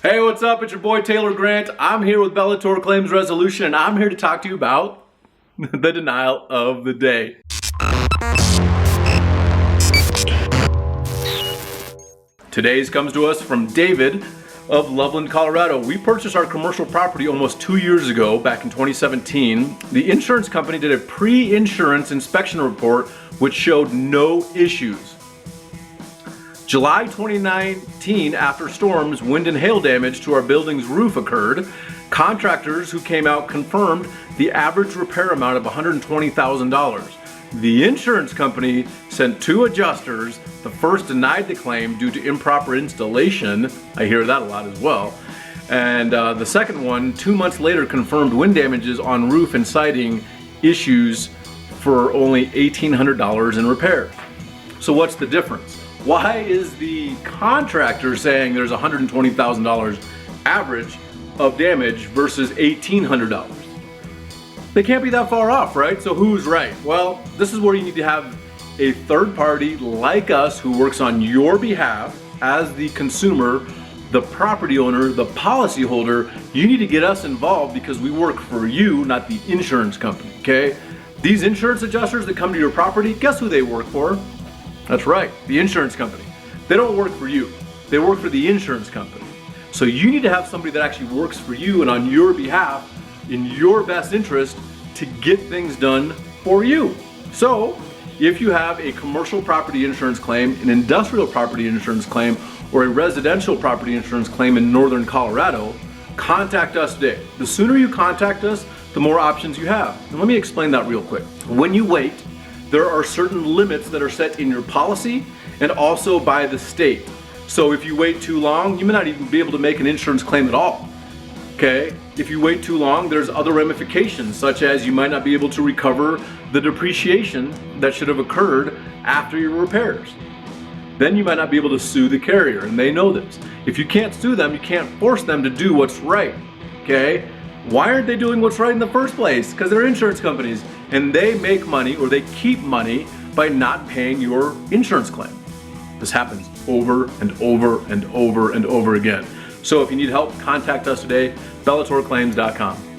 Hey, what's up? It's your boy Taylor Grant. I'm here with Bellator Claims Resolution, and I'm here to talk to you about the denial of the day. Today's comes to us from David of Loveland, Colorado. We purchased our commercial property almost 2 years ago, back in 2017. The insurance company did a pre-insurance inspection report which showed no issues. July 2019, after storms, wind and hail damage to our building's roof occurred. Contractors who came out confirmed the average repair amount of $120,000. The insurance company sent 2 adjusters. The first denied the claim due to improper installation. I hear that a lot as well. And the second one, 2 months later, confirmed wind damages on roof and siding issues for only $1,800 in repair. So what's the difference? Why is the contractor saying there's $120,000 average of damage versus $1,800? They can't be that far off, right? So who's right? Well, this is where you need to have a third party like us who works on your behalf as the consumer, the property owner, the policy holder. You need to get us involved because we work for you, not the insurance company, okay? These insurance adjusters that come to your property, guess who they work for? That's right, the insurance company. They don't work for you. They work for the insurance company. So you need to have somebody that actually works for you and on your behalf in your best interest to get things done for you. So if you have a commercial property insurance claim, an industrial property insurance claim, or a residential property insurance claim in northern Colorado, contact us today. The sooner you contact us, the more options you have. And let me explain that real quick. When you wait, there are certain limits that are set in your policy and also by the state. So if you wait too long, you may not even be able to make an insurance claim at all. Okay? If you wait too long, there's other ramifications, such as you might not be able to recover the depreciation that should have occurred after your repairs. Then you might not be able to sue the carrier, and they know this. If you can't sue them, you can't force them to do what's right. Okay? Why aren't they doing what's right in the first place? Because they're insurance companies, and they make money, or they keep money, by not paying your insurance claim. This happens over and over and over and over again. So if you need help, contact us today, bellatorclaims.com.